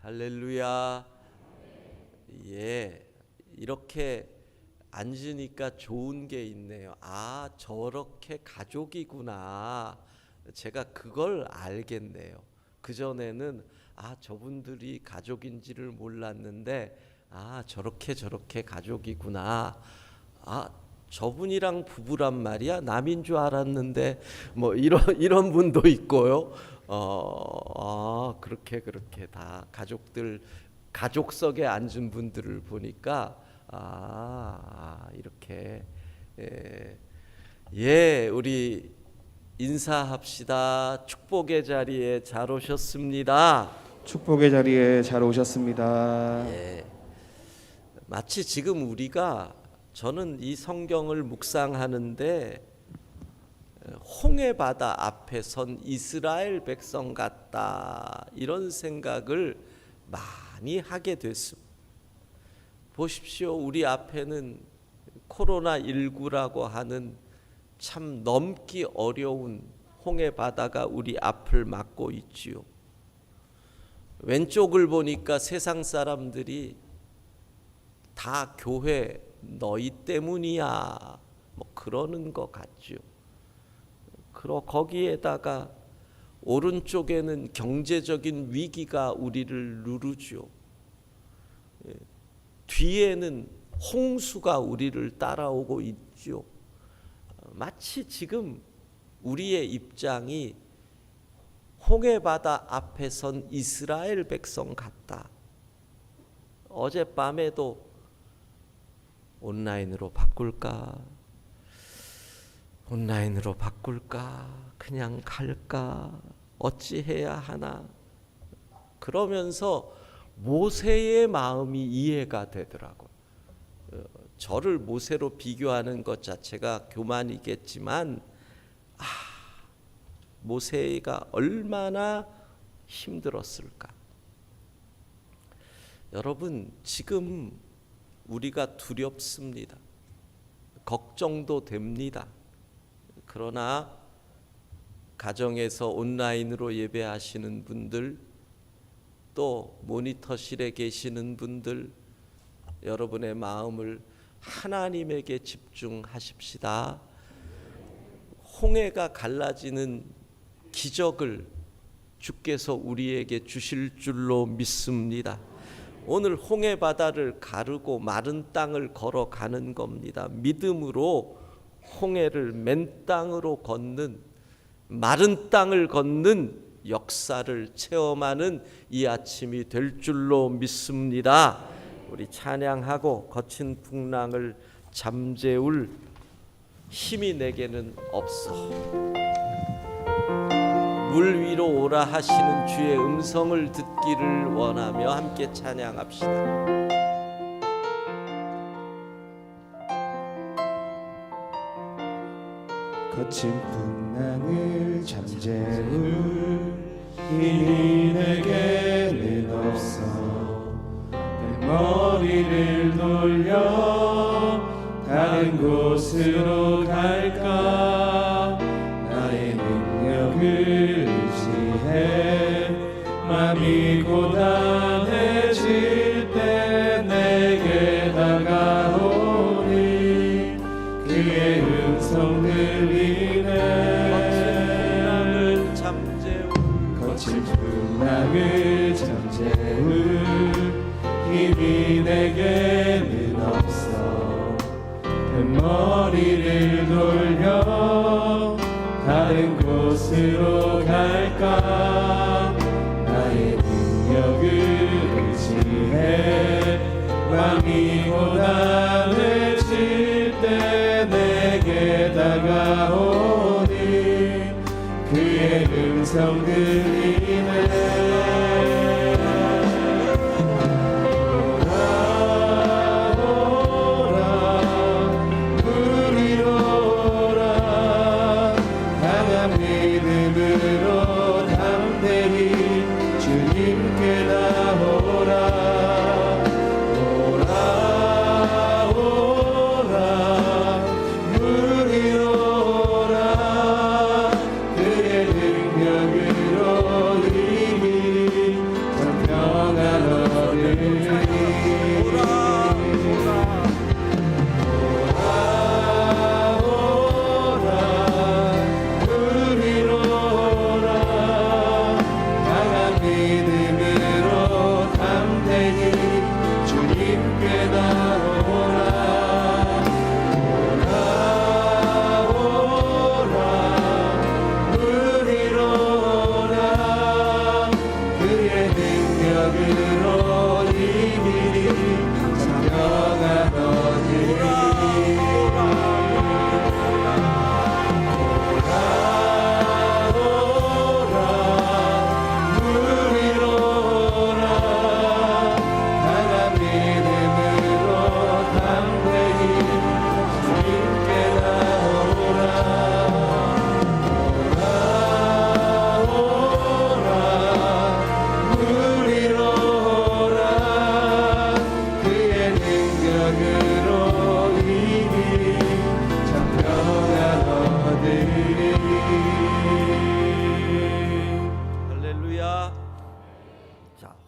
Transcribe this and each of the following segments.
할렐루야. 예, 이렇게 앉으니까 좋은 게 있네요. 아, 저렇게 가족이구나. 제가 그걸 알겠네요. 그전에는 저분들이 가족인지를 몰랐는데 저렇게 가족이구나. 저분이랑 부부란 말이야. 남인 줄 알았는데 뭐 이런 분도 있고요. 그렇게 다 가족석에 앉은 분들을 보니까 이렇게 우리 인사합시다. 축복의 자리에 잘 오셨습니다. 축복의 자리에 잘 오셨습니다. 마치 지금 우리가 저는 이 성경을 묵상하는데 홍해 바다 앞에 선 이스라엘 백성 같다, 이런 생각을 많이 하게 됐습니다. 보십시오. 우리 앞에는 코로나19라고 하는 참 넘기 어려운 홍해 바다가 우리 앞을 막고 있지요. 왼쪽을 보니까 세상 사람들이 다 교회 너희 때문이야 뭐 그러는 것 같죠. 거기에다가 오른쪽에는 경제적인 위기가 우리를 누르죠. 뒤에는 홍수가 우리를 따라오고 있죠. 마치 지금 우리의 입장이 홍해바다 앞에 선 이스라엘 백성 같다. 어젯밤에도 온라인으로 바꿀까? 그냥 갈까? 어찌해야 하나? 그러면서 모세의 마음이 이해가 되더라고요. 저를 모세로 비교하는 것 자체가 교만이겠지만 모세가 얼마나 힘들었을까. 여러분, 지금 우리가 두렵습니다. 걱정도 됩니다. 그러나 가정에서 온라인으로 예배하시는 분들, 또 모니터실에 계시는 분들, 여러분의 마음을 하나님에게 집중하십시다. 홍해가 갈라지는 기적을 주께서 우리에게 주실 줄로 믿습니다. 오늘 홍해 바다를 가르고 마른 땅을 걸어가는 겁니다. 믿음으로 홍해를 맨 땅으로 걷는, 마른 땅을 걷는 역사를 체험하는 이 아침이 될 줄로 믿습니다. 우리 찬양하고 거친 풍랑을 잠재울 힘이 내게는 없어. 물 위로 오라 하시는 주의 음성을 듣기를 원하며 함께 찬양합시다. 거친 풍랑을 잠재울 힘이 내게는 없어. 머리를 돌려 다른 곳으로 갈까? 나의 능력을 의지해 마음이 고단해질 때 내게 다가오니 그의 음성 들리네. 거친 풍랑을 잠재울 힘이 내게는 없어. 머리를 돌려 다른 곳으로 갈까? 나의 능력을 의지해 마음이 고단해질 때 내게 다가오니 그의 음성 들리네. 평안한 능력으로 이기리 장명하노니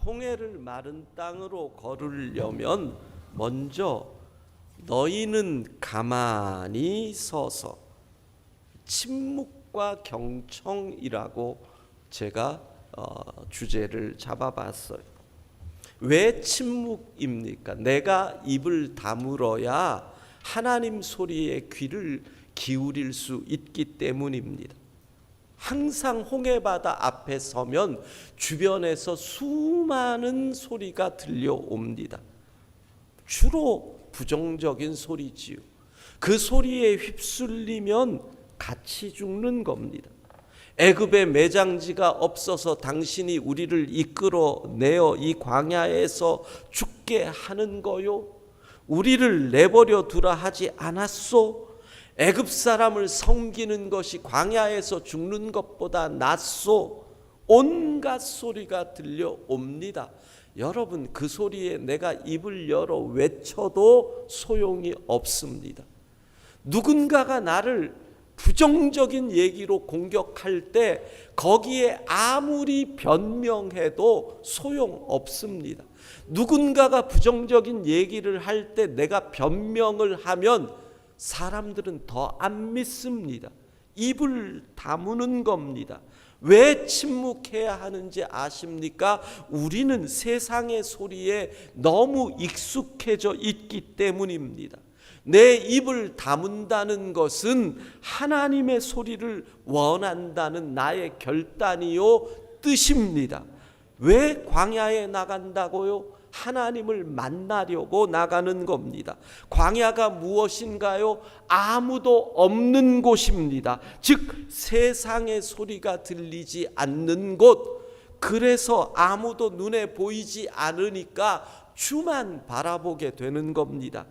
홍해를 마른 땅으로 걸으려면 먼저 너희는 가만히 서서 침묵과 경청이라고 제가 주제를 잡아봤어요. 왜 침묵입니까? 내가 입을 다물어야 하나님 소리에 귀를 기울일 수 있기 때문입니다. 항상 홍해바다 앞에 서면 주변에서 수많은 소리가 들려옵니다. 주로 부정적인 소리지요. 그 소리에 휩쓸리면 같이 죽는 겁니다. 애굽에 매장지가 없어서 당신이 우리를 이끌어내어 이 광야에서 죽게 하는 거요? 우리를 내버려 두라 하지 않았소? 애굽 사람을 섬기는 것이 광야에서 죽는 것보다 낫소? 온갖 소리가 들려옵니다. 여러분, 그 소리에 내가 입을 열어 외쳐도 소용이 없습니다. 누군가가 나를 부정적인 얘기로 공격할 때 거기에 아무리 변명해도 소용없습니다. 누군가가 부정적인 얘기를 할 때 내가 변명을 하면 사람들은 더 안 믿습니다. 입을 다무는 겁니다. 왜 침묵해야 하는지 아십니까? 우리는 세상의 소리에 너무 익숙해져 있기 때문입니다. 내 입을 다문다는 것은 하나님의 소리를 원한다는 나의 결단이요 뜻입니다. 왜 광야에 나간다고요? 하나님을 만나려고 나가는 겁니다. 광야가 무엇인가요? 아무도 없는 곳입니다. 즉 세상의 소리가 들리지 않는 곳. 그래서 아무도 눈에 보이지 않으니까 주만 바라보게 되는 겁니다.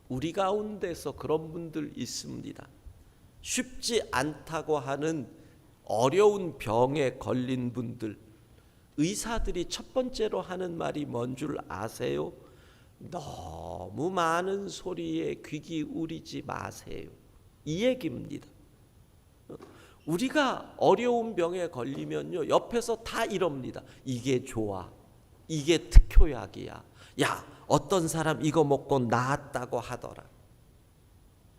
우리 가운데서 그런 분들 있습니다. 쉽지 않다고 하는 어려운 병에 걸린 분들, 의사들이 첫 번째로 하는 말이 뭔 줄 아세요? 너무 많은 소리에 귀 기울이지 마세요. 이 얘기입니다. 우리가 어려운 병에 걸리면요, 옆에서 다 이럽니다. 이게 좋아. 이게 특효약이야. 야, 어떤 사람 이거 먹고 나았다고 하더라.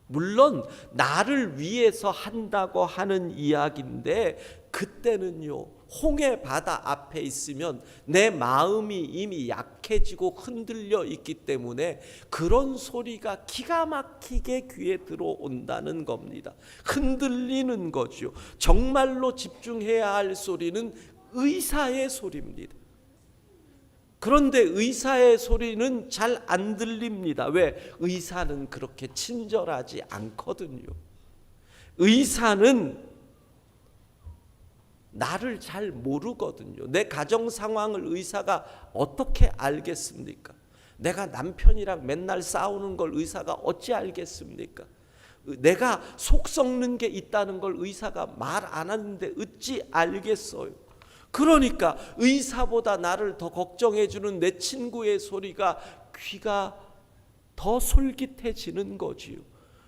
물론 나를 위해서 한다고 하는 이야기인데 그때는요, 홍해 바다 앞에 있으면 내 마음이 이미 약해지고 흔들려 있기 때문에 그런 소리가 기가 막히게 귀에 들어온다는 겁니다. 흔들리는 거죠. 정말로 집중해야 할 소리는 의사의 소리입니다. 그런데 의사의 소리는 잘 안 들립니다. 왜? 의사는 그렇게 친절하지 않거든요. 의사는 나를 잘 모르거든요. 내 가정 상황을 의사가 어떻게 알겠습니까? 내가 남편이랑 맨날 싸우는 걸 의사가 어찌 알겠습니까? 내가 속 썩는 게 있다는 걸 의사가 말 안 하는데 어찌 알겠어요? 그러니까 의사보다 나를 더 걱정해 주는 내 친구의 소리가 귀가 더 솔깃해지는 거지요.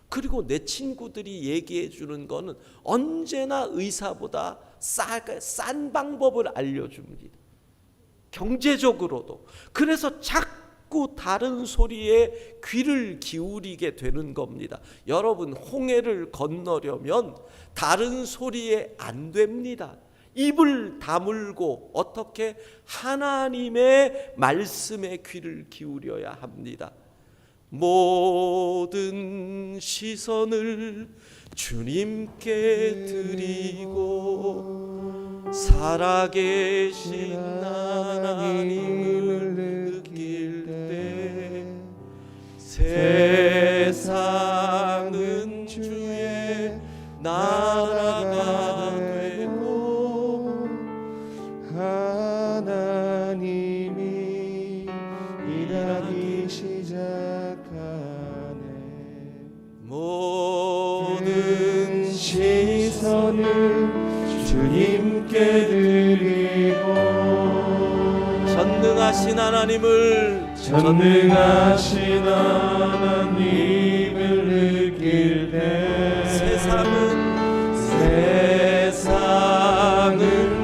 그리고 내 친구들이 얘기해 주는 거는 언제나 의사보다 싼 방법을 알려줍니다. 경제적으로도. 그래서 자꾸 다른 소리에 귀를 기울이게 되는 겁니다. 여러분, 홍해를 건너려면 다른 소리에 안 됩니다. 입을 다물고 어떻게 하나님의 말씀에 귀를 기울여야 합니다. 모든 시선을 주님께 드리고 살아계신 최선을 주님께 드리고 전능하신 하나님을 전능하신 하나님을 느낄 때 세상은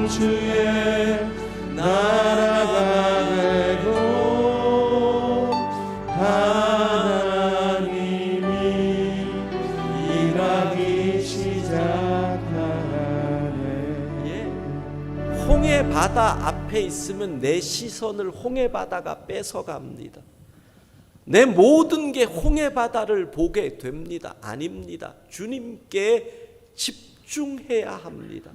주의 나라가 되고 하나님이 일하기 시작하네. 홍해 바다 앞에 있으면 내 시선을 홍해 바다가 뺏어갑니다. 내 모든 게 홍해 바다를 보게 됩니다. 아닙니다. 주님께 집중해야 합니다.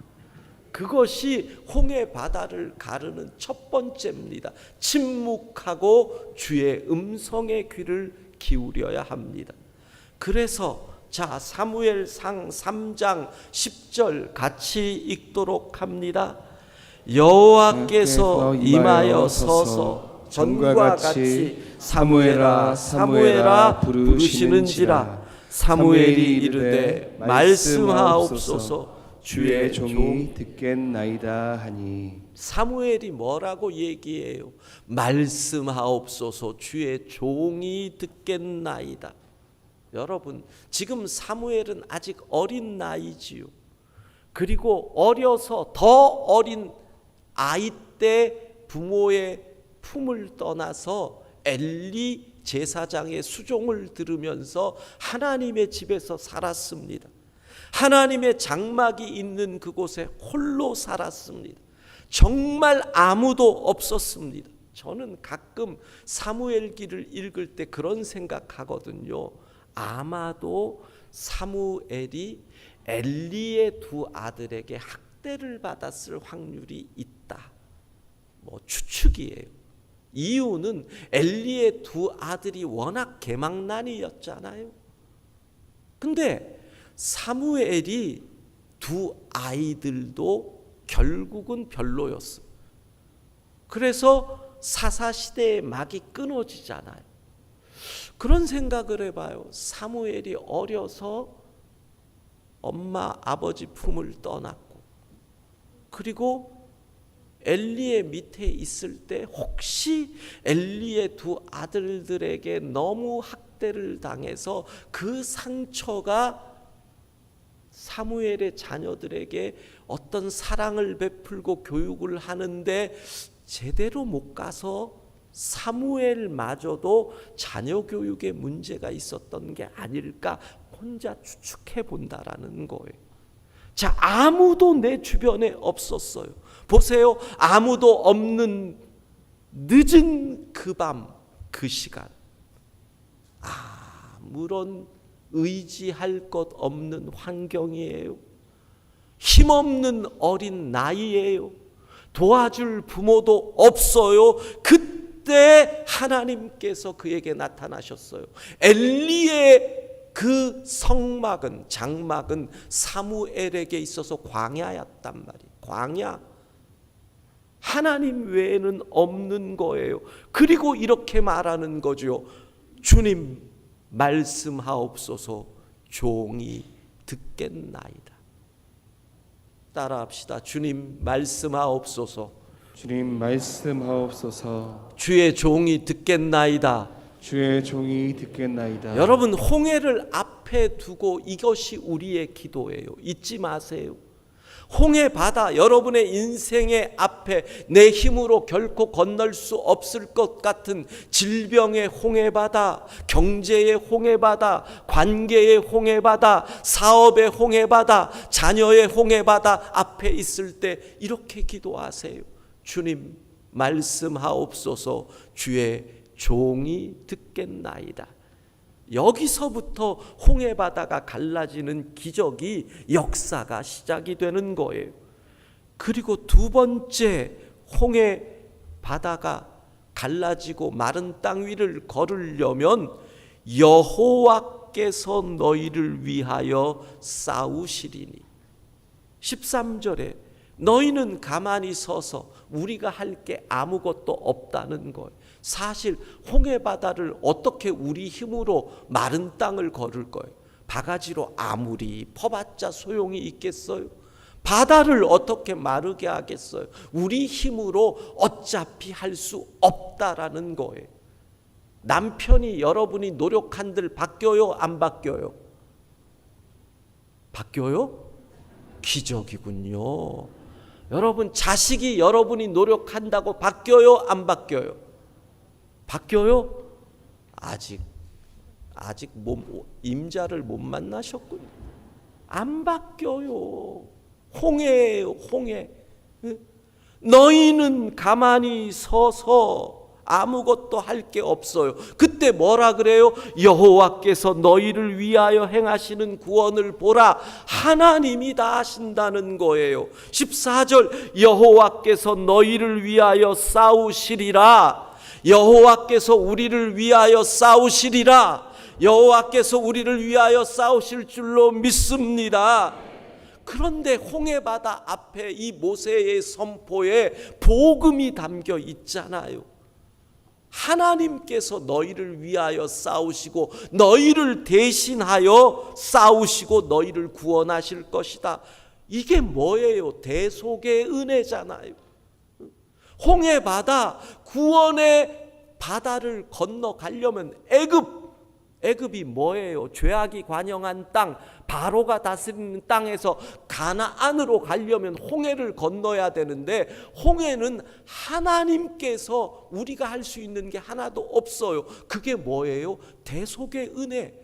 그것이 홍해 바다를 가르는 첫 번째입니다. 침묵하고 주의 음성의 귀를 기울여야 합니다. 그래서 자, 사무엘상 3장 10절 같이 읽도록 합니다. 여호와께서 임하여 서서 전과 같이 사무엘아 사무엘아 부르시는지라. 사무엘이 이르되 말씀하옵소서 주의 종이 듣겠나이다 하니. 사무엘이 뭐라고 얘기해요? 말씀하옵소서 주의 종이 듣겠나이다. 여러분, 지금 사무엘은 아직 어린 나이지요. 그리고 어려서 더 어린 아이 때 부모의 품을 떠나서 엘리 제사장의 수종을 들으면서 하나님의 집에서 살았습니다. 하나님의 장막이 있는 그곳에 홀로 살았습니다. 정말 아무도 없었습니다. 저는 가끔 사무엘기를 읽을 때 그런 생각하거든요. 아마도 사무엘이 엘리의 두 아들에게 학대를 받았을 확률이 있다. 추측이에요. 이유는 엘리의 두 아들이 워낙 개망난이었잖아요. 근데 사무엘이 두 아이들도 결국은 별로였어요. 그래서 사사시대의 막이 끊어지잖아요. 그런 생각을 해봐요. 사무엘이 어려서 엄마 아버지 품을 떠났고, 그리고 엘리의 밑에 있을 때 혹시 엘리의 두 아들들에게 너무 학대를 당해서 그 상처가 사무엘의 자녀들에게 어떤 사랑을 베풀고 교육을 하는데 제대로 못 가서 사무엘마저도 자녀 교육에 문제가 있었던 게 아닐까 혼자 추측해 본다라는 거예요. 자, 아무도 내 주변에 없었어요. 보세요. 아무도 없는 늦은 그 밤, 그 시간. 아무런 의지할 것 없는 환경이에요. 힘없는 어린 나이예요. 도와줄 부모도 없어요. 그때 하나님께서 그에게 나타나셨어요. 엘리의 그 성막은, 장막은 사무엘에게 있어서 광야였단 말이에요. 광야. 하나님 외에는 없는 거예요. 그리고 이렇게 말하는 거죠. 주님 말씀하옵소서 종이 듣겠나이다. 따라합시다. 주님 말씀하옵소서. 주님 말씀하옵소서. 주의 종이 듣겠나이다. 주의 종이 듣겠나이다. 여러분, 홍해를 앞에 두고 이것이 우리의 기도예요. 잊지 마세요. 홍해 바다, 여러분의 인생의 앞에 내 힘으로 결코 건널 수 없을 것 같은 질병의 홍해 바다, 경제의 홍해 바다, 관계의 홍해 바다, 사업의 홍해 바다, 자녀의 홍해 바다 앞에 있을 때 이렇게 기도하세요. 주님 말씀하옵소서. 주의 종이 듣겠나이다. 여기서부터 홍해 바다가 갈라지는 기적이, 역사가 시작이 되는 거예요. 그리고 두 번째, 홍해 바다가 갈라지고 마른 땅 위를 걸으려면 여호와께서 너희를 위하여 싸우시리니. 13절에 너희는 가만히 서서 우리가 할 게 아무것도 없다는 거예요. 사실 홍해 바다를 어떻게 우리 힘으로 마른 땅을 걸을 거예요? 바가지로 아무리 퍼봤자 소용이 있겠어요? 바다를 어떻게 마르게 하겠어요? 우리 힘으로 어차피 할 수 없다라는 거예요. 남편이 여러분이 노력한들 바뀌어요? 안 바뀌어요? 바뀌어요? 기적이군요. 여러분 자식이 여러분이 노력한다고 바뀌어요? 안 바뀌어요? 바뀌어요? 아직 임자를 못 만나셨군요. 안 바뀌어요. 홍해예요, 홍해. 너희는 가만히 서서 아무것도 할 게 없어요. 그때 뭐라 그래요? 여호와께서 너희를 위하여 행하시는 구원을 보라. 하나님이 다 하신다는 거예요. 14절 여호와께서 너희를 위하여 싸우시리라. 여호와께서 우리를 위하여 싸우시리라. 여호와께서 우리를 위하여 싸우실 줄로 믿습니다. 그런데 홍해바다 앞에 이 모세의 선포에 복음이 담겨 있잖아요. 하나님께서 너희를 위하여 싸우시고 너희를 대신하여 싸우시고 너희를 구원하실 것이다. 이게 뭐예요? 대속의 은혜잖아요. 홍해바다, 구원의 바다를 건너가려면 애굽이 뭐예요? 죄악이 관영한 땅, 바로가 다스리는 땅에서 가나안으로 가려면 홍해를 건너야 되는데 홍해는 하나님께서 우리가 할 수 있는 게 하나도 없어요. 그게 뭐예요? 대속의 은혜.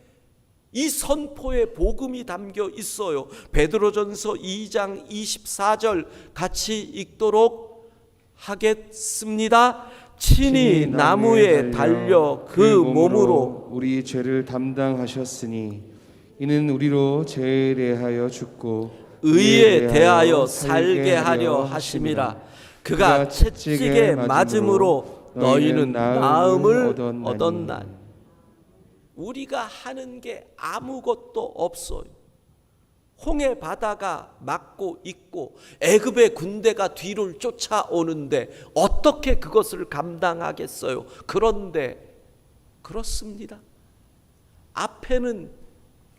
이 선포에 복음이 담겨 있어요. 베드로전서 2장 24절 같이 읽도록 하겠습니다. 친히 나무에 달려 그 몸으로 우리 죄를 담당하셨으니 이는 우리로 죄에 대하여 죽고 의에 대하여 살게 하려 하심이라. 그가 채찍에 맞음으로 너희는 나음을 얻었나니. 우리가 하는 게 아무것도 없어요. 홍해 바다가 막고 있고 애굽의 군대가 뒤를 쫓아오는데 어떻게 그것을 감당하겠어요? 그런데 그렇습니다. 앞에는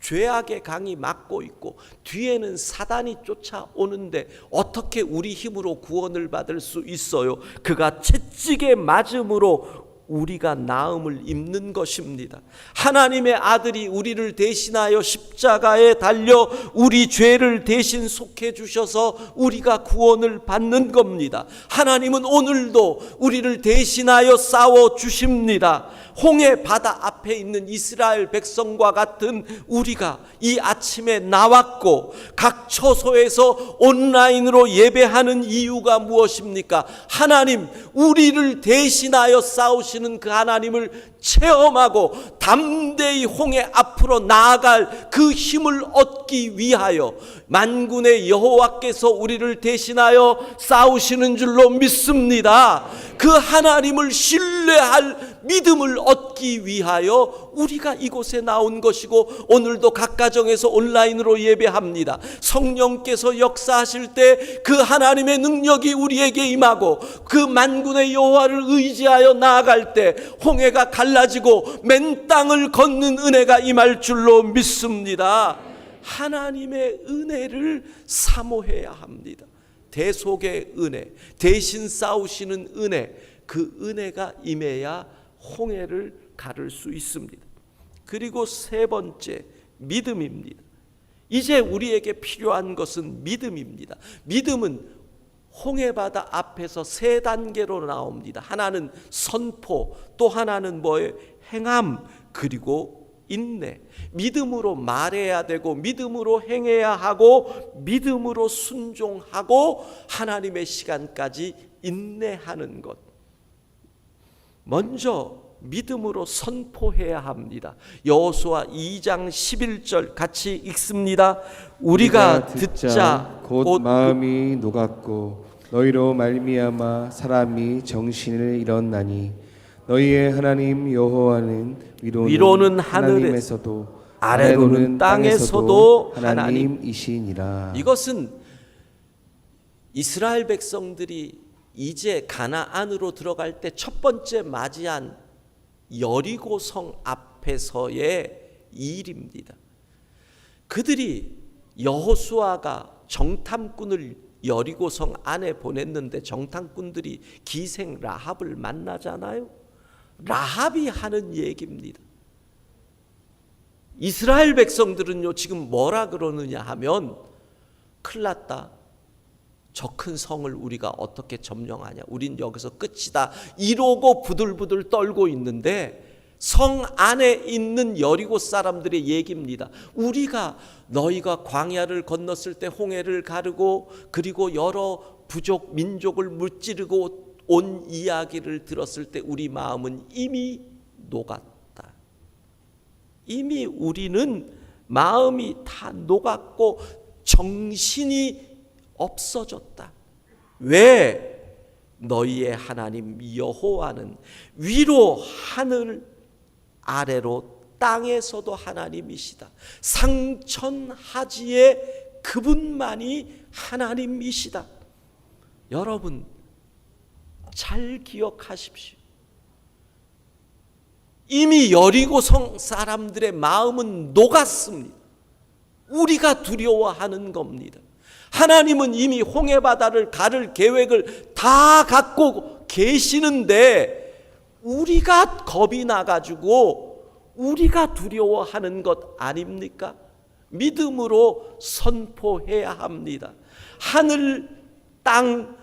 죄악의 강이 막고 있고 뒤에는 사단이 쫓아오는데 어떻게 우리 힘으로 구원을 받을 수 있어요? 그가 채찍에 맞음으로 우리가 나음을 입는 것입니다. 하나님의 아들이 우리를 대신하여 십자가에 달려 우리 죄를 대신 속해 주셔서 우리가 구원을 받는 겁니다. 하나님은 오늘도 우리를 대신하여 싸워 주십니다. 홍해 바다 앞에 있는 이스라엘 백성과 같은 우리가 이 아침에 나왔고 각 처소에서 온라인으로 예배하는 이유가 무엇입니까? 하나님, 우리를 대신하여 싸우시는 그 하나님을 체험하고 담대히 홍해 앞으로 나아갈 그 힘을 얻기 위하여 만군의 여호와께서 우리를 대신하여 싸우시는 줄로 믿습니다. 그 하나님을 신뢰할 믿음을 얻기 위하여 우리가 이곳에 나온 것이고 오늘도 각 가정에서 온라인으로 예배합니다. 성령께서 역사하실 때 그 하나님의 능력이 우리에게 임하고 그 만군의 여호와를 의지하여 나아갈 때 홍해가 갈라지고 맨 땅을 걷는 은혜가 임할 줄로 믿습니다. 하나님의 은혜를 사모해야 합니다. 대속의 은혜, 대신 싸우시는 은혜, 그 은혜가 임해야 홍해를 가를 수 있습니다. 그리고 세 번째, 믿음입니다. 이제 우리에게 필요한 것은 믿음입니다. 믿음은 홍해바다 앞에서 세 단계로 나옵니다. 하나는 선포, 또 하나는 뭐예요? 행함, 그리고 인내. 믿음으로 말해야 되고 믿음으로 행해야 하고 믿음으로 순종하고 하나님의 시간까지 인내하는 것. 먼저 믿음으로 선포해야 합니다. 여호수아 2장 11절 같이 읽습니다. 우리가 듣자 곧 마음이 녹았고 너희로 말미암아 사람이 정신을 잃었나니 너희의 하나님 여호와는 위로는 하늘에서도 아래로는 땅에서도 하나님이시니라. 이것은 이스라엘 백성들이 이제 가나안으로 들어갈 때 첫 번째 맞이한 여리고성 앞에서의 일입니다. 그들이 여호수아가 정탐꾼을 여리고성 안에 보냈는데 정탐꾼들이 기생 라합을 만나잖아요. 라합이 하는 얘기입니다. 이스라엘 백성들은요 지금 뭐라 그러느냐 하면 큰일 났다. 저 큰 성을 우리가 어떻게 점령하냐. 우린 여기서 끝이다. 이러고 부들부들 떨고 있는데 성 안에 있는 여리고 사람들의 얘기입니다. 우리가 너희가 광야를 건넜을 때 홍해를 가르고 그리고 여러 부족 민족을 무찌르고 온 이야기를 들었을 때 우리 마음은 이미 녹았다. 이미 우리는 마음이 다 녹았고 정신이 없어졌다. 왜? 너희의 하나님 여호와는 위로 하늘 아래로 땅에서도 하나님이시다. 상천하지에 그분만이 하나님이시다. 여러분 잘 기억하십시오. 이미 여리고성 사람들의 마음은 녹았습니다. 우리가 두려워하는 겁니다. 하나님은 이미 홍해바다를 가를 계획을 다 갖고 계시는데 우리가 겁이 나가지고 우리가 두려워하는 것 아닙니까? 믿음으로 선포해야 합니다. 하늘 땅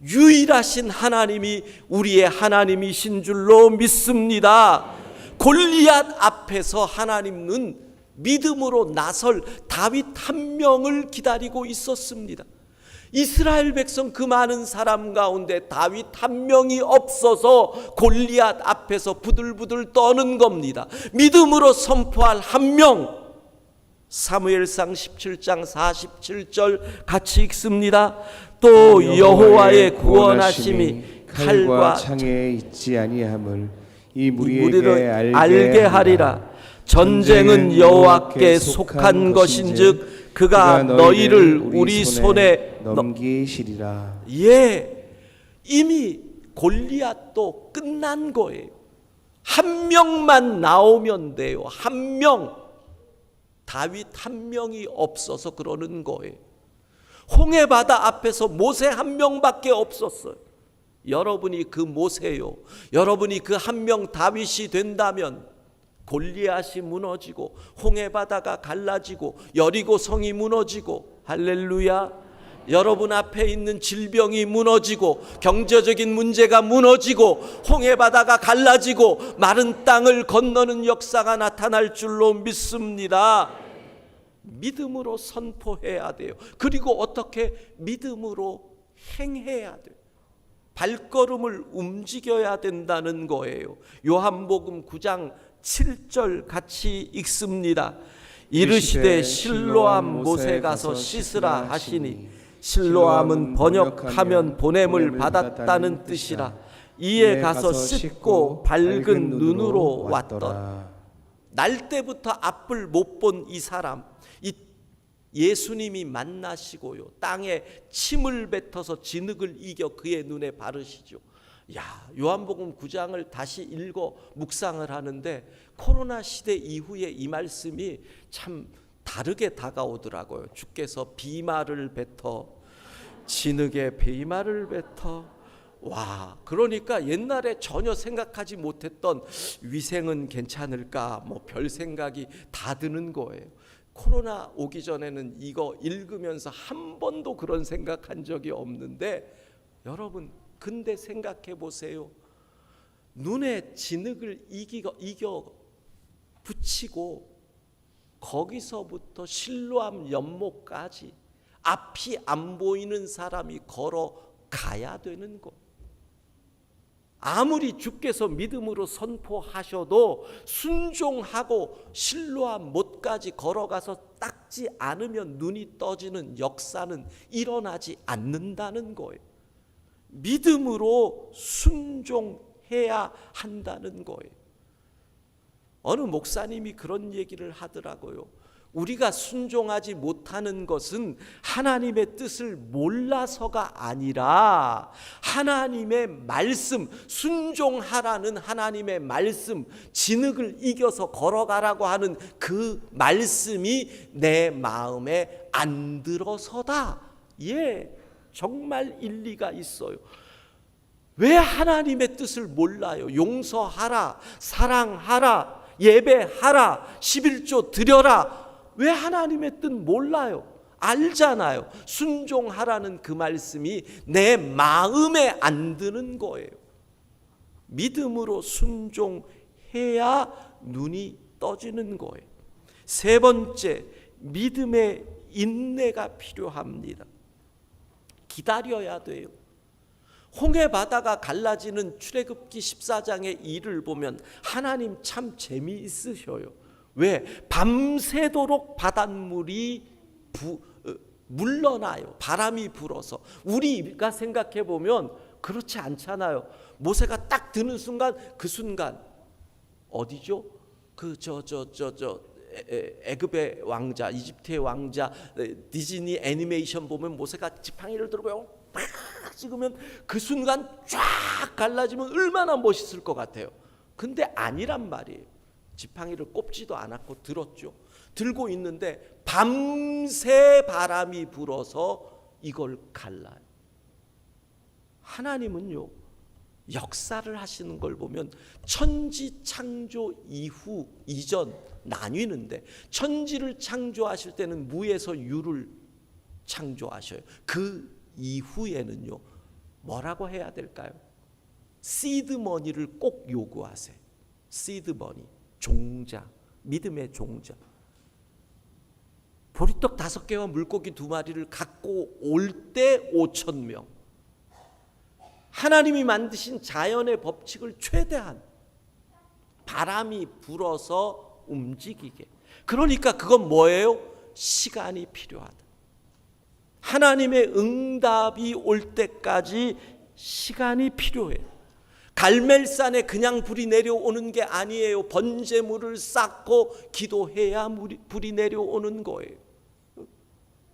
유일하신 하나님이 우리의 하나님이신 줄로 믿습니다. 골리앗 앞에서 하나님은 믿음으로 나설 다윗 한 명을 기다리고 있었습니다. 이스라엘 백성 그 많은 사람 가운데 다윗 한 명이 없어서 골리앗 앞에서 부들부들 떠는 겁니다. 믿음으로 선포할 한 명. 사무엘상 17장 47절 같이 읽습니다. 또 여호와의 구원하심이 칼과 창에 있지 아니함을 이 무리를 알게 하리라. 전쟁은 여호와께 속한 것인즉 그가 너희를 우리 손에 넘기시리라. 예, 이미 골리앗도 끝난 거예요. 한 명만 나오면 돼요. 한 명. 다윗 한 명이 없어서 그러는 거예요. 홍해바다 앞에서 모세 한 명밖에 없었어요. 여러분이 그 모세요. 여러분이 그 한 명 다윗이 된다면 골리앗이 무너지고 홍해바다가 갈라지고 여리고성이 무너지고 할렐루야. 여러분 앞에 있는 질병이 무너지고 경제적인 문제가 무너지고 홍해바다가 갈라지고 마른 땅을 건너는 역사가 나타날 줄로 믿습니다. 믿음으로 선포해야 돼요. 그리고 어떻게 믿음으로 행해야 돼요. 발걸음을 움직여야 된다는 거예요. 요한복음 9장 7절 같이 읽습니다. 이르시되 실로암 못에 가서 씻으라 하시니 실로암은 번역하면 보냄을 받았다는 뜻이라. 이에 가서 씻고 밝은 눈으로 왔더라. 날 때부터 앞을 못 본 이 사람, 이 예수님이 만나시고요 땅에 침을 뱉어서 진흙을 이겨 그의 눈에 바르시죠. 야, 요한복음 9장을 다시 읽어 묵상을 하는데 코로나 시대 이후에 이 말씀이 참 다르게 다가오더라고요. 주께서 비말을 뱉어 진흙에 비말을 뱉어. 와, 그러니까 옛날에 전혀 생각하지 못했던 위생은 괜찮을까 뭐 별 생각이 다 드는 거예요. 코로나 오기 전에는 이거 읽으면서 한 번도 그런 생각한 적이 없는데 여러분 근데 생각해 보세요. 눈에 진흙을 이겨 붙이고 거기서부터 실로암 연못까지 앞이 안 보이는 사람이 걸어가야 되는 것. 아무리 주께서 믿음으로 선포하셔도 순종하고 실로암 못까지 걸어가서 닦지 않으면 눈이 떠지는 역사는 일어나지 않는다는 거예요. 믿음으로 순종해야 한다는 거예요. 어느 목사님이 그런 얘기를 하더라고요. 우리가 순종하지 못하는 것은 하나님의 뜻을 몰라서가 아니라 하나님의 말씀, 순종하라는 하나님의 말씀, 진흙을 이겨서 걸어가라고 하는 그 말씀이 내 마음에 안 들어서다. 예, 정말 일리가 있어요. 왜 하나님의 뜻을 몰라요? 용서하라, 사랑하라, 예배하라, 11조 드려라. 왜 하나님의 뜻 몰라요? 알잖아요. 순종하라는 그 말씀이 내 마음에 안 드는 거예요. 믿음으로 순종해야 눈이 떠지는 거예요. 세 번째, 믿음의 인내가 필요합니다. 기다려야 돼요. 홍해 바다가 갈라지는 출애굽기 14장의 일을 보면 하나님 참 재미있으셔요. 왜? 밤새도록 바닷물이 물러나요. 바람이 불어서. 우리가 생각해 보면 그렇지 않잖아요. 모세가 딱 드는 순간, 그 순간 어디죠? 애굽의 왕자, 이집트의 왕자, 디즈니 애니메이션 보면 모세가 지팡이를 들고 팍 찍으면 그 순간 쫙 갈라지면 얼마나 멋있을 것 같아요. 근데 아니란 말이에요. 지팡이를 꼽지도 않았고 들었죠. 들고 있는데 밤새 바람이 불어서 이걸 갈라요. 하나님은요, 역사를 하시는 걸 보면 천지 창조 이전 나뉘는데, 천지를 창조하실 때는 무에서 유를 창조하셔요. 그 이후에는요, 뭐라고 해야 될까요? 시드머니를 꼭 요구하세요. 시드머니, 종자, 믿음의 종자. 보리떡 5개와 물고기 2마리를 갖고 올 때 5,000명. 하나님이 만드신 자연의 법칙을 최대한 바람이 불어서 움직이게. 그러니까 그건 뭐예요? 시간이 필요하다. 하나님의 응답이 올 때까지 시간이 필요해요. 갈멜산에 그냥 불이 내려오는 게 아니에요. 번제물을 쌓고 기도해야 불이 내려오는 거예요.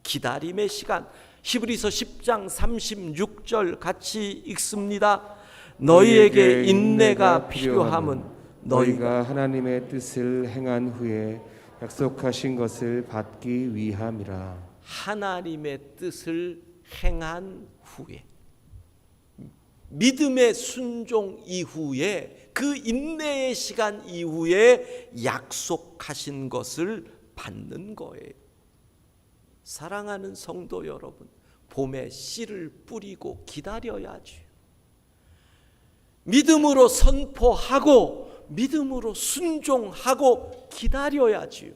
기다림의 시간. 히브리서 10장 36절 같이 읽습니다. 너희에게 인내가 필요함은 너희가 하나님의 뜻을 행한 후에 약속하신 것을 받기 위함이라. 하나님의 뜻을 행한 후에, 믿음의 순종 이후에, 그 인내의 시간 이후에 약속하신 것을 받는 거예요. 사랑하는 성도 여러분, 봄에 씨를 뿌리고 기다려야지. 믿음으로 선포하고 믿음으로 순종하고 기다려야지요.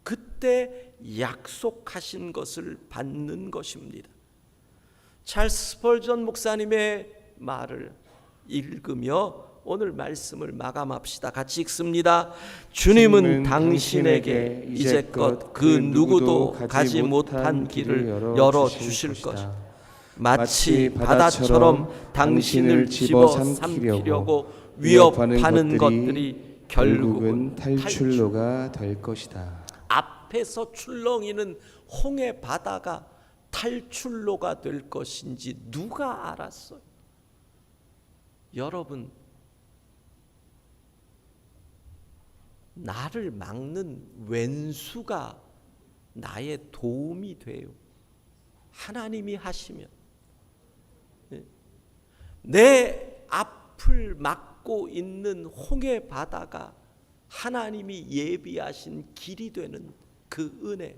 그때 약속하신 것을 받는 것입니다. 찰스 스펄전 목사님의 말을 읽으며 오늘 말씀을 마감합시다. 같이 읽습니다. 주님은 당신에게 이제껏 그 누구도 가지 못한 길을 열어주실 것이다. 마치 바다처럼 당신을 집어삼키려고 위협하는 것들이 결국은 탈출로가 될 것이다. 앞에서 출렁이는 홍해 바다가 탈출로가 될 것인지 누가 알았어요? 여러분, 나를 막는 왼수가 나의 도움이 돼요. 하나님이 하시면. 내 앞을 막고 있는 홍해 바다가 하나님이 예비하신 길이 되는 그 은혜,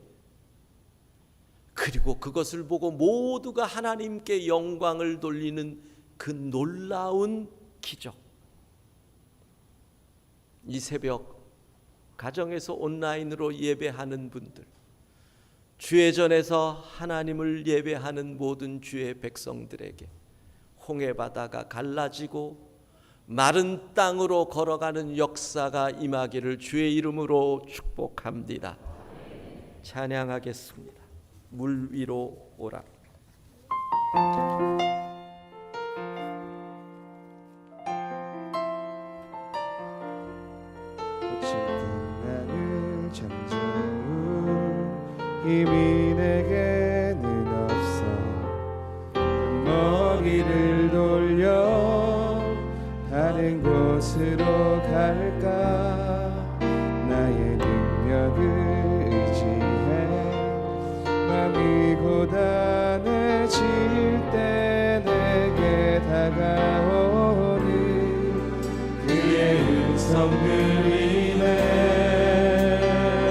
그리고 그것을 보고 모두가 하나님께 영광을 돌리는 그 놀라운 기적. 이 새벽 가정에서 온라인으로 예배하는 분들, 주회전에서 하나님을 예배하는 모든 주의 백성들에게 홍해 바다가 갈라지고 마른 땅으로 걸어가는 역사가 임하기를 주의 이름으로 축복합니다. 찬양하겠습니다. 물 위로 오라. 거친 나를 잠재우는 이미 내게는 없어. 머리를 돌려 다른 곳으로 갈까. 나의 능력을 의지해 마음이 고단해질 때 내게 다가오는 그의 음성 들리네.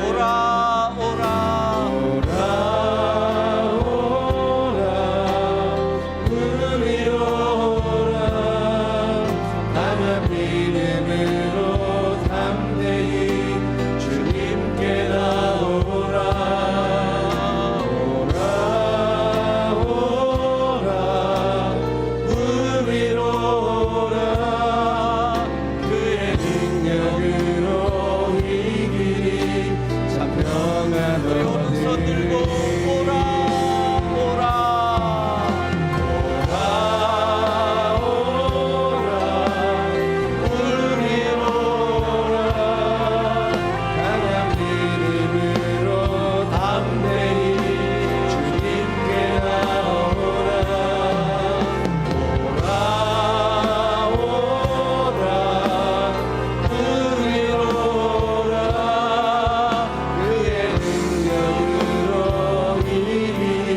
오라 오라 오라 오라 우리로 오라. 다만 믿음으로 담대히 주님께 나오라. 오라 오라 우리로 오라. 그의 능력으로 이 길이 참 평안하거든. 손 들고 오라 오라 오라 오라 우리로 오라. 강한 믿음으로 담대히 주님께 나오라. 오라 오라 우리로 오라. 그의 능력으로 이 길이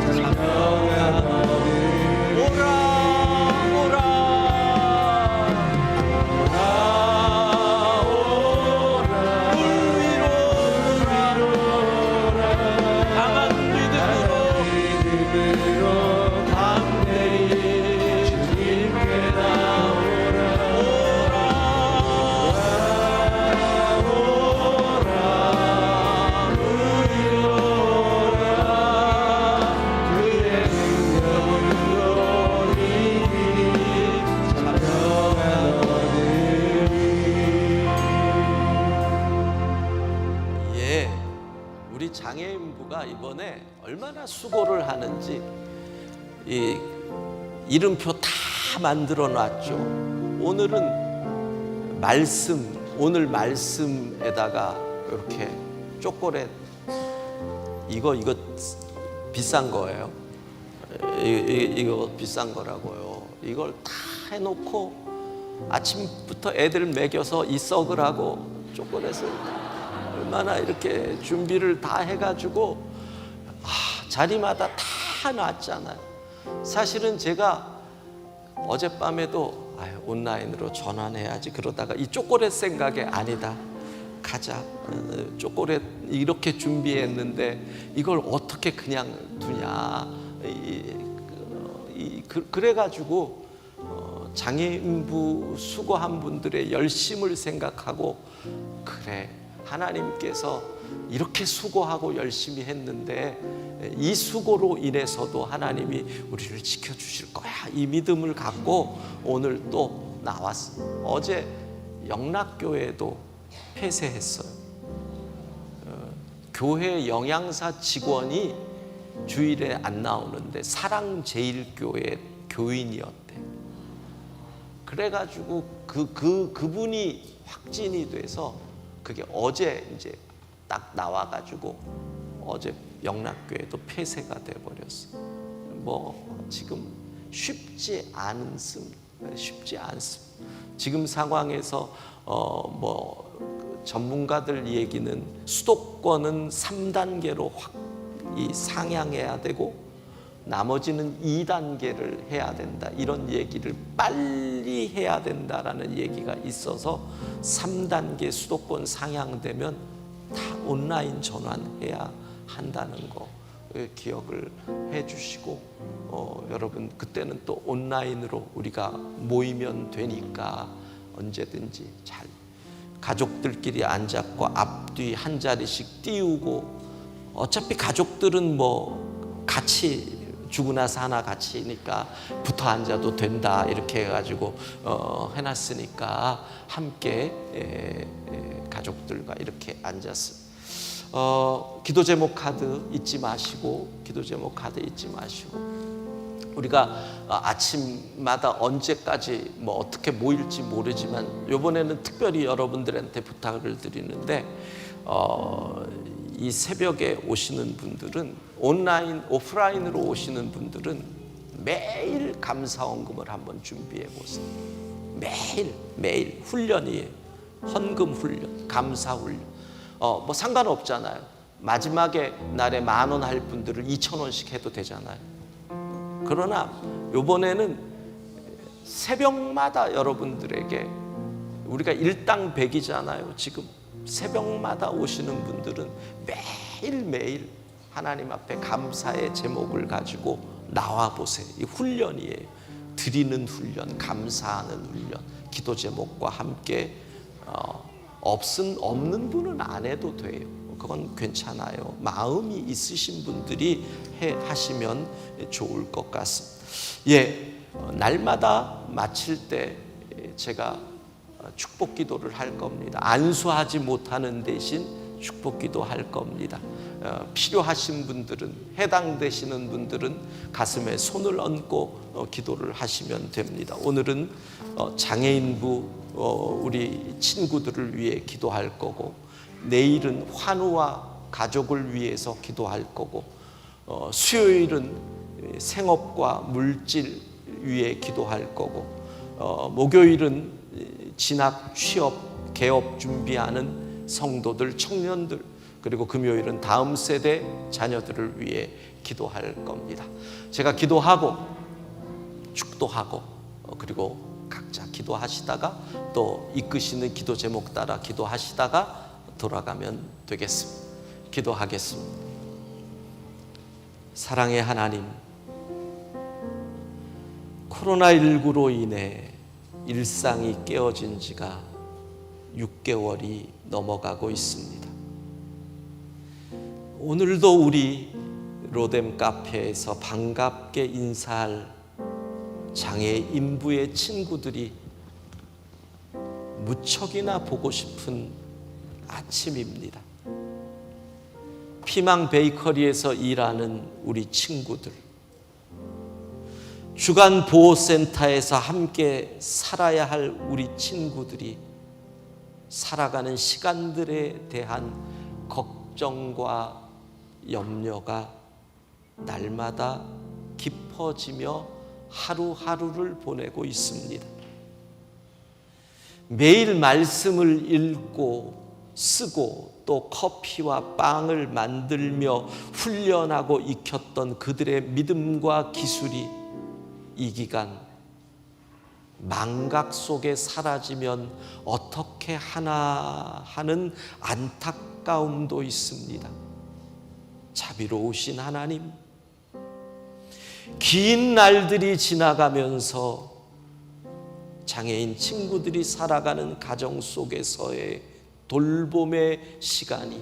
참 평안하거든. 오라 오라 강한 믿음으로 담대히 주님께 나오라. 오라 우리로 오라. 그의 능력으로 이 길이 참 평안하거든. 예, 우리 장애인부가 이번에 얼마나 수고를 하는지 이 이름표 다 만들어 놨죠. 오늘은 오늘 말씀에다가 이렇게 초콜릿 이거 비싼 거예요. 이거 비싼 거라고요. 이걸 다 해놓고 아침부터 애들 먹여서 이 썩을 하고 초콜릿을 얼마나 이렇게 준비를 다 해가지고 자리마다 다 놨잖아요. 사실은 제가 어젯밤에도 온라인으로 전환해야지 그러다가 이 초콜릿 생각에 아니다. 가자. 초콜릿 이렇게 준비했는데 이걸 어떻게 그냥 두냐. 그래가지고 장애인부 수고한 분들의 열심을 생각하고 그래. 하나님께서 이렇게 수고하고 열심히 했는데 이 수고로 인해서도 하나님이 우리를 지켜주실 거야. 이 믿음을 갖고 오늘 또 나왔어요. 어제 영락교회도 폐쇄했어요. 교회 영양사 직원이 주일에 안 나오는데 사랑제일교회 교인이었대. 그래가지고 그분이 확진이 돼서 그게 어제 이제 딱 나와가지고 어제 영락교회도 폐쇄가 돼버렸어. 뭐 지금 쉽지 않습니다. 지금 상황에서 전문가들 얘기는 수도권은 3단계로 상향해야 되고 나머지는 2단계를 해야 된다. 이런 얘기를 빨리 해야 된다라는 얘기가 있어서 3단계 수도권 상향되면 다 온라인 전환해야 한다는 거 기억을 해주시고 여러분 그때는 또 온라인으로 우리가 모이면 되니까 언제든지 잘 가족들끼리 앉았고 앞뒤 한 자리씩 띄우고 어차피 가족들은 뭐 같이 죽고 나서 하나 같이니까 붙어 앉아도 된다 이렇게 해가지고 해놨으니까 함께 가족들과 이렇게 앉았습니다. 기도 제목 카드 잊지 마시고 우리가 아침마다 언제까지 뭐 어떻게 모일지 모르지만 이번에는 특별히 여러분들한테 부탁을 드리는데 이 새벽에 오시는 분들은 온라인, 오프라인으로 오시는 분들은 매일 감사헌금을 한번 준비해 보세요. 매일 훈련이에요. 헌금 훈련, 감사 훈련. 뭐 상관없잖아요. 마지막에 날에 10,000원 할 분들을 2,000원씩 해도 되잖아요. 그러나 이번에는 새벽마다 여러분들에게, 우리가 일당 100이잖아요. 지금 새벽마다 오시는 분들은 매일매일 하나님 앞에 감사의 제목을 가지고 나와 보세요. 이 훈련이에요. 드리는 훈련, 감사하는 훈련, 기도 제목과 함께 없는 분은 안 해도 돼요. 그건 괜찮아요. 마음이 있으신 분들이 하시면 좋을 것 같습니다. 날마다 마칠 때 제가 축복 기도를 할 겁니다. 안수하지 못하는 대신 축복 기도 할 겁니다. 필요하신 분들은, 해당되시는 분들은 가슴에 손을 얹고 기도를 하시면 됩니다. 오늘은 장애인부 우리 친구들을 위해 기도할 거고, 내일은 환우와 가족을 위해서 기도할 거고, 수요일은 생업과 물질 위해 기도할 거고, 목요일은 진학, 취업, 개업 준비하는 성도들, 청년들, 그리고 금요일은 다음 세대 자녀들을 위해 기도할 겁니다. 제가 기도하고 축도하고 그리고 각자 기도하시다가 또 이끄시는 기도 제목 따라 기도하시다가 돌아가면 되겠습니다. 기도하겠습니다. 사랑의 하나님, 코로나19로 인해 일상이 깨어진 지가 6개월이 넘어가고 있습니다. 오늘도 우리 로뎀 카페에서 반갑게 인사할 장애인부의 친구들이 무척이나 보고 싶은 아침입니다. 피망 베이커리에서 일하는 우리 친구들, 주간 보호센터에서 함께 살아야 할 우리 친구들이 살아가는 시간들에 대한 걱정과 염려가 날마다 깊어지며 하루하루를 보내고 있습니다. 매일 말씀을 읽고 쓰고 또 커피와 빵을 만들며 훈련하고 익혔던 그들의 믿음과 기술이 이 기간 망각 속에 사라지면 어떻게 하나 하는 안타까움도 있습니다. 자비로우신 하나님, 긴 날들이 지나가면서 장애인 친구들이 살아가는 가정 속에서의 돌봄의 시간이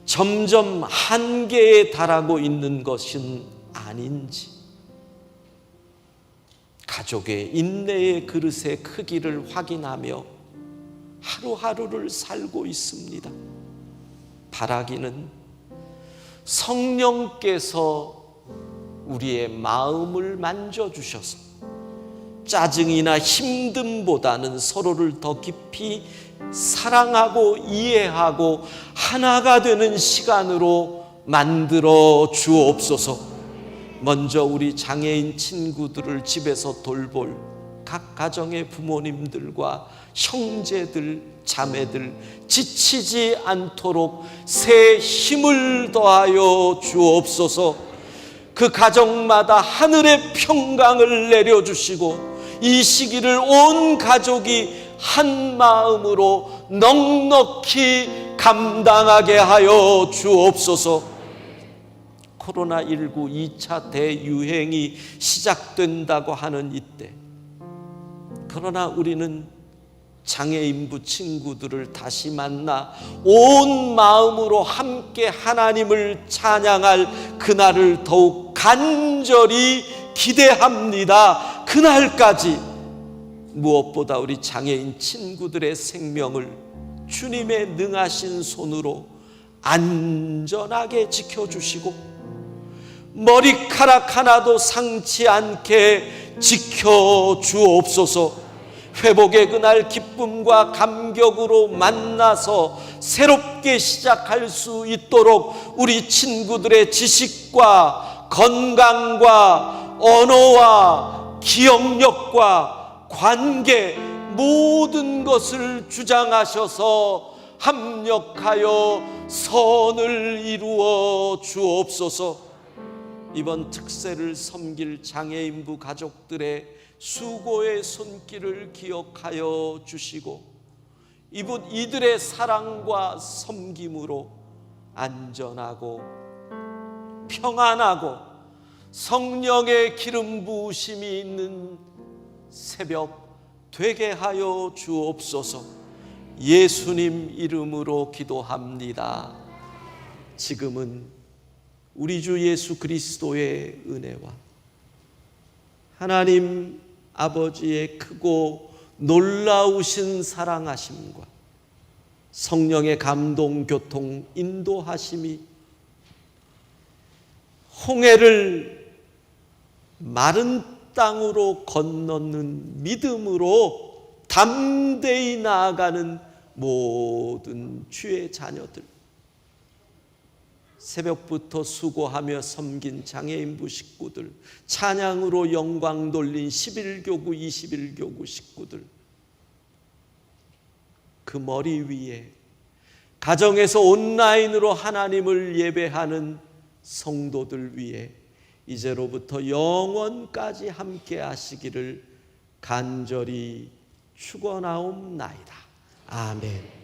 점점 한계에 달하고 있는 것은 아닌지, 가족의 인내의 그릇의 크기를 확인하며 하루하루를 살고 있습니다. 바라기는 성령께서 우리의 마음을 만져주셔서 짜증이나 힘듦보다는 서로를 더 깊이 사랑하고 이해하고 하나가 되는 시간으로 만들어 주옵소서. 먼저 우리 장애인 친구들을 집에서 돌볼 각 가정의 부모님들과 형제들, 자매들 지치지 않도록 새 힘을 더하여 주옵소서. 그 가정마다 하늘의 평강을 내려주시고 이 시기를 온 가족이 한 마음으로 넉넉히 감당하게 하여 주옵소서. 코로나19 2차 대유행이 시작된다고 하는 이때, 그러나 우리는 장애인부 친구들을 다시 만나 온 마음으로 함께 하나님을 찬양할 그날을 더욱 간절히 기대합니다. 그날까지 무엇보다 우리 장애인 친구들의 생명을 주님의 능하신 손으로 안전하게 지켜주시고 머리카락 하나도 상치 않게 지켜주옵소서. 회복의 그날 기쁨과 감격으로 만나서 새롭게 시작할 수 있도록 우리 친구들의 지식과 건강과 언어와 기억력과 관계 모든 것을 주장하셔서 합력하여 선을 이루어 주옵소서. 이번 특세를 섬길 장애인부 가족들의 수고의 손길을 기억하여 주시고 이들의 사랑과 섬김으로 안전하고 평안하고 성령의 기름 부으심이 있는 새벽 되게 하여 주옵소서. 예수님 이름으로 기도합니다. 지금은 우리 주 예수 그리스도의 은혜와 하나님 아버지의 크고 놀라우신 사랑하심과 성령의 감동, 교통, 인도하심이 홍해를 마른 땅으로 건너는 믿음으로 담대히 나아가는 모든 주의 자녀들, 새벽부터 수고하며 섬긴 장애인부 식구들, 찬양으로 영광 돌린 11교구, 21교구 식구들, 그 머리 위에 가정에서 온라인으로 하나님을 예배하는 성도들 위에 이제로부터 영원까지 함께 하시기를 간절히 축원하옵나이다. 아멘.